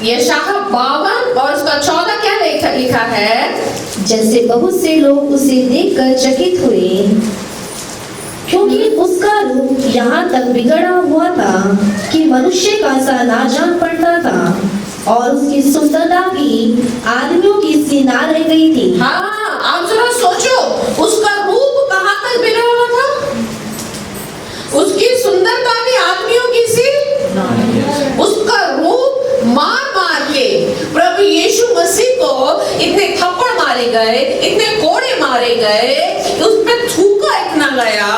यशायाह 52 और उसका 14 क्या लिखा है? जैसे बहुत से लोग उसे देखकर चकित हुए, क्योंकि उसका रूप यहाँ तक बिगड़ा हुआ था कि मनुष्य का सा ना जान पड़ता था, और उसकी सुंदरता भी आदमियों की सी ना रह गई थी। हाँ, आप जरा सोचो, उसका रूप कहाँ तक बिगड़ा हुआ था? उसकी सुंदरता भी आदमियों की सी, उसका रूप मार मार के प्रभु यीशु मसीह को इतने थप्पड़ मारे गए, इतने कोड़े मारे गए, उस पे थूका इतना गया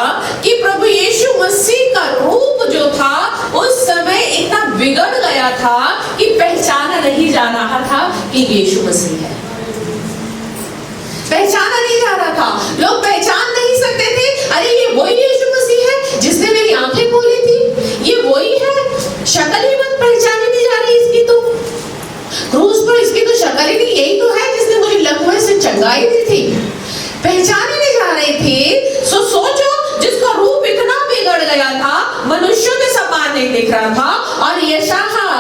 कि प्रभु यीशु मसीह का रूप जो था उस समय इतना बिगड़ गया था कि पहचाना नहीं जा रहा था कि यीशु मसीह है। पहचाना नहीं जा रहा था, लोग पहचान नहीं सकते थे। अरे ये वही यीशु मसीह है जिसने मेरी आंखें खोली थी, ये वही है, शक्ल ही मत पहचानी नहीं जा रही इसकी, तो क्रूस पर इसकी तो शक्ल ही नहीं, यही तो है जिसने मुझे लकवे से चंगाई दी थी, पहचानी नहीं जा रही थी। सोचो, जिसका रूप इतना बिगड़ गया था, मनुष्यों के समान नहीं दिख रहा था, और यशायाह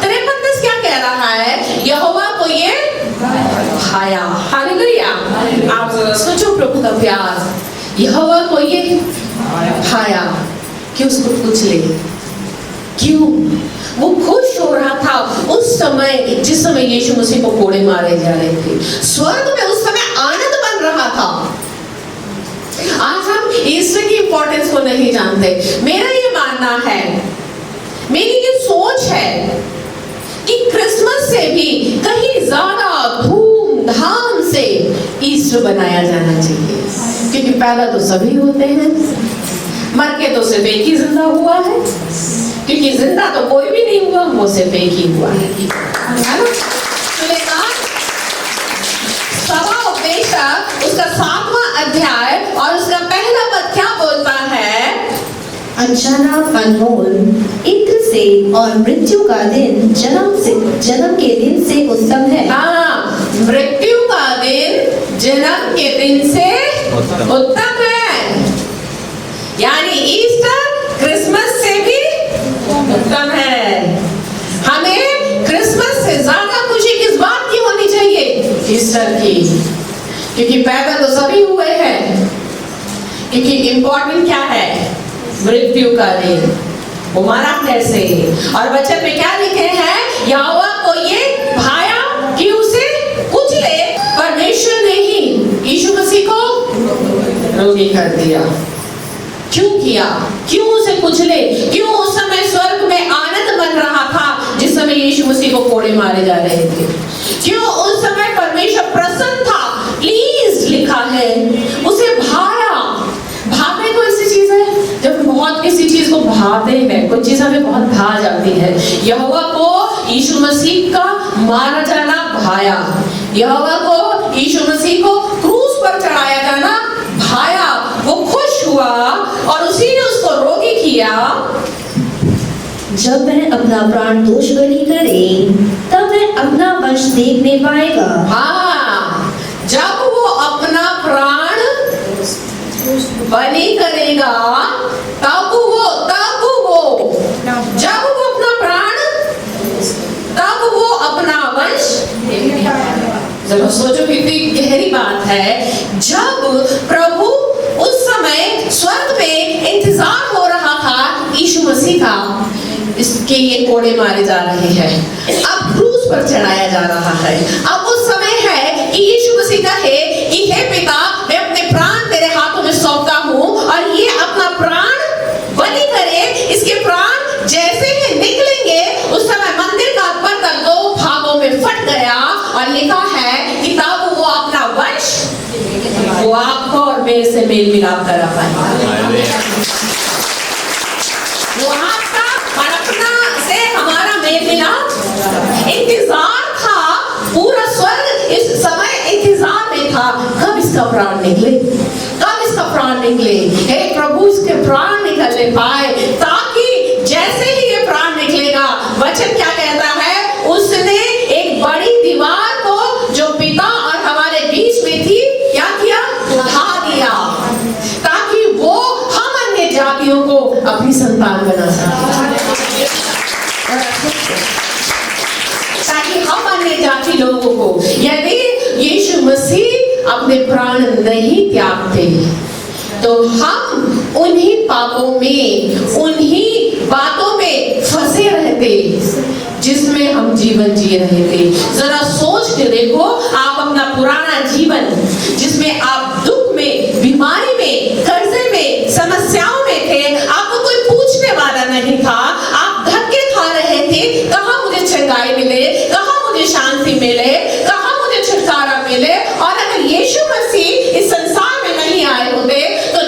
53 क्या कह रहा है? यहोवा को ये भाया। हालेलुया। आप जरा सोचो प्रभु का प्यार, यहोवा को ये भाया कि उसको कुचले। क्यों? वो खुश हो रहा था उस समय, जिस समय यीशु मसीह को कोड़े मारे जा रहे थे। स्वर्ग में उस समय आनंद बन रहा था। आज हम ईस्टर की इंपॉर्टेंस को नहीं जानते। मेरा ये मानना है, मेरी ये सोच है कि क्रिसमस से भी कहीं ज्यादा धूमधाम से ईस्टर बनाया जाना चाहिए, क्योंकि पैदा तो सभी होते हैं, मर के तो सिर्फ एक ही जिंदा हुआ है, क्योंकि जिंदा तो कोई भी नहीं हुआ, वो सिर्फ एक ही हुआ है ना? सुलेमान सभा उपदेशक उसका 7वां अध्याय और उसका पहला पद क्या बोलता है? अचानक अनमोल इत्र से और मृत्यु का दिन जन्म के दिन से उत्तम है। हाँ, मृत्यु का दिन जन्म के दिन से उत्तम है। यानी ईस्टर क्रिसमस से भी उत्तम है। हमें क्रिसमस से ज्यादा खुशी किस बात की होनी चाहिए? ईस्टर की, क्योंकि पैदा तो सभी हुए हैं। क्योंकि इंपॉर्टेंट क्या है? मृत्यु का दिन, वो मारा कैसे? और वचन में क्या लिखे हैं? यहोवा को ये भाया कि उसे कुचले। परमेश्वर ने ही यीशु मसीह को रोगी कर दिया। क्यों किया? क्यों उसे कुचले? क्यों उस समय स्वर्ग में आनंद बन रहा था जिस समय यीशु मसीह को कोड़े मारे जा रहे थे? क्यों उस समय परमेश्वर प्रसन्न था? प्लीज लिखा है, उसे भाया। भावने को ऐसी चीज है जब बहुत किसी चीज को भाते हैं, कोई चीज हमें बहुत भा जाती है। यहोवा को यीशु मसीह का मारा जाना भाया, यहोवा को यीशु मसीह को क्रूस पर चढ़ाया जाना भाया। वो खुश हुआ और उसी ने उसको रोगी किया। जब वह अपना प्राण दोष बलि करे, तब वह अपना वंश देखने पाएगा। हाँ, जब वो अपना प्राण बलि करेगा, तब वो जब वो अपना प्राण, तब वो अपना वंश। जरा सोचो कितनी गहरी बात है। जब प्रभु उस समय स्वर्ग में इंतजार हो रहा था यीशु मसीह का, इसके ये कोड़े मारे जा रहे हैं, अब क्रूस पर चढ़ाया जा रहा है। अब उस समय है कि यीशु मसीह कहे कि हे पिता, मैं अपने प्राण तेरे हाथों में सौंपता हूँ, और ये अपना प्राण बलि करे। इसके प्राण जैसे ही निकलेंगे, उस समय मंदिर का बर्तन 2 भागों में फट गया, और लिखा है कि तब वो अपना वंश, वो आपको और मेरे से मेल मिलाप करा पाएगा। वो आपका और अपना से हमारा मेल मिलाप। इंतजार था, पूरा स्वर्ग इस समय इंतजार में था, कब इसका प्राण निकले, कब इसका प्राण निकले। हे प्रभु, इसके प्राण निकलने पाए, ताकि जैसे ही ये प्राण निकलेगा, वचन क्या कहता है? उसने एक बड़ी दीवार को जो पिता और हमारे बीच में थी, क्या किया? उठा दिया, ताकि वो हम अन्य जातियों को अपनी संतान बना सके। अपने प्राण नहीं त्यागते तो हम उन्हीं पापों में, उन्हीं बातों में फंसे रहते जिसमें हम जीवन जी रहे थे। जरा सोच के देखो, आप अपना पुराना जीवन जिसमें आप दुख में, बीमारी में, कर्जे में, समस्याओं में थे, आपको कोई पूछने वाला नहीं था, आप धक्के खा रहे थे, कहाँ मुझे चंगाई मिले, कहाँ मुझे शांति मिले, कहाँ मुझे छुटकारा मिले। और अगर यीशु मसीह इस संसार में नहीं आए होते तो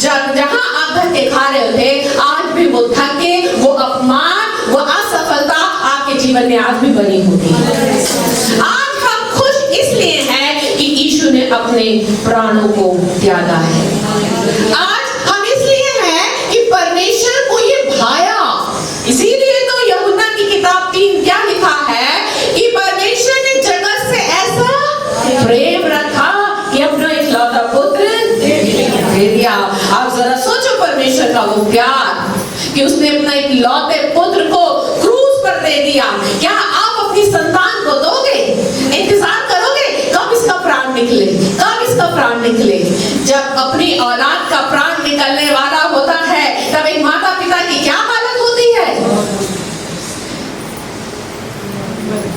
जहां आप धक्के खा रहे होते, आज भी वो धक्के, वो अपमान, वो असफलता आपके जीवन में आज भी बनी होती है। आज हम खुश इसलिए हैं कि यीशु ने अपने प्राणों को त्यागा है। आज हम इसलिए हैं कि परमेश्वर को ये भाया। इसीलिए तो यूहन्ना की किताब 3 क्या लिखा है कि परमेश्वर ने जगत से ऐसा प्रेम रखा कि अपना इकलौता पुत्र दे दिया। आप जरा सोचो परमेश्वर का वो प्यार कि उसने अपना इकलौते पुत्र को क्रूस पर दे दिया। क्या आप अपनी संतान को दोगे? इंतजार करोगे कब इसका प्राण निकले, कब इसका प्राण निकले? जब अपनी औलाद का प्राण निकलने वाला होता है तब एक माता पिता की क्या हालत होती है?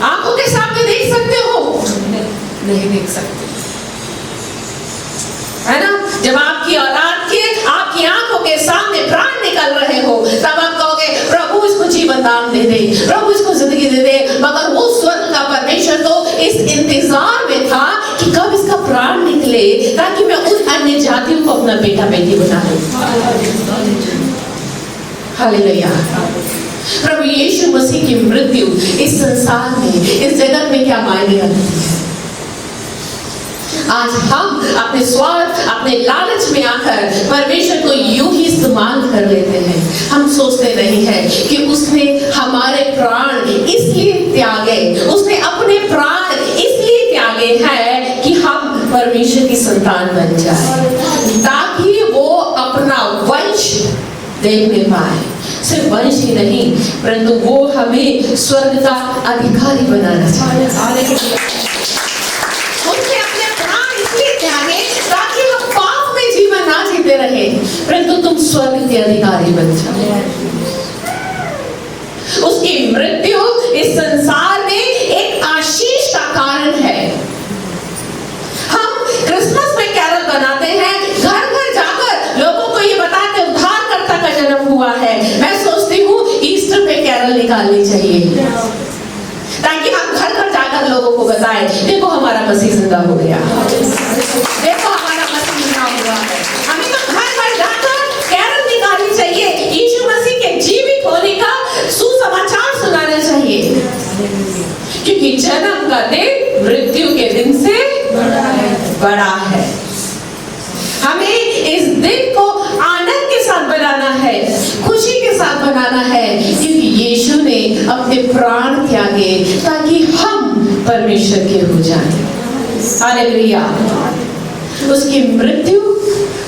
आंखों के सामने देख सकते हो? नहीं देख सकते, है ना? जब आपकी औलाद के, आपकी आंखों के सामने प्राण निकल रहे हो तब आप कहोगे प्रभु इसको जीवन दान दे दे, प्रभु इसको जिंदगी दे दे। मगर वो स्वर्ग का परमेश्वर तो इस इंतजार में था कि कब इसका प्राण निकले ताकि मैं उन अन्य जातियों को अपना बेटा बेटी बना लूं। हालेलुया। प्रभु यीशु मसीह की मृत्यु इस संसार में, इस जगत में क्या मायने रखती है? आज हम अपने स्वार्थ, अपने लालच में आकर परमेश्वर को यूं ही इस्तेमाल कर लेते हैं। हम सोचते नहीं है कि उसने हमारे प्राण इसलिए त्यागे, उसने अपने प्राण इसलिए त्यागे हैं कि हम परमेश्वर की संतान बन जाए, ताकि वो अपना वंश देखने पाए। सिर्फ वंश ही नहीं परंतु वो हमें स्वर्ग का अधिकारी बनाना चाहते हैं। ताकि हम पाप में जीवन ना जीते रहे परंतु तुम स्वर्ग के अधिकारी बन जाओ। उसकी मृत्यु इस संसार में एक आशीष का कारण है। हम क्रिसमस में कैरल बनाते हैं, घर घर जाकर लोगों को ये बताते उद्धारकर्ता का जन्म हुआ है। मैं सोचती हूँ ईस्टर पे कैरल निकालनी चाहिए ताकि हम घर घर जाकर लोगों को बताएं, देखो हमारा मसीह जिंदा हो गया, देखो हमारा मसीह जिंदा हुआ है। हमें तो घर घर जाकर कैरल निकालनी चाहिए, यीशु मसीह के जीवित होने का सुसमाचार सुनाना चाहिए, क्योंकि जन्म का दिन मृत्यु के दिन से बड़ा है। हमें इस दिन को आनंद के साथ बनाना है, खुशी के साथ बनाना है, क्योंकि यीशु ने अपने प्राण त्यागे ताकि हम परमेश्वर के हो जाएं। हालेलुया। उसकी मृत्यु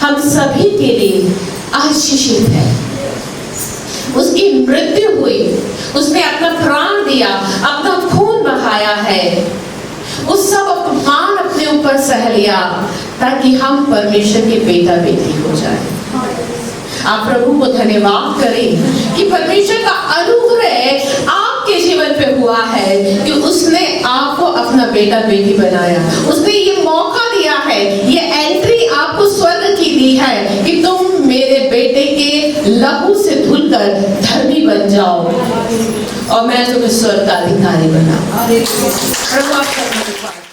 हम सभी के लिए आशीषित है। उसकी मृत्यु हुई, उसने अपना प्राण दिया, अपना खून बहाया है, उस सब अपमान अपने ऊपर सह लिया ताकि हम परमेश्वर के बेटा बेटी हो जाए। आप प्रभु को धन्यवाद करें कि परमेश्वर का अनुग्रह आपके जीवन पे हुआ है कि उसने आपको अपना बेटा बेटी बनाया। उसने ये मौका दिया है, ये एंट्री आपको स्वर्ग की दी है कि तुम मेरे बेटे के लहू से धुलकर धर्मी बन जाओ और मैं तुम्हें स्वर्ग का अधिकारी बनाऊं। प्रभु आपका धन्यवाद।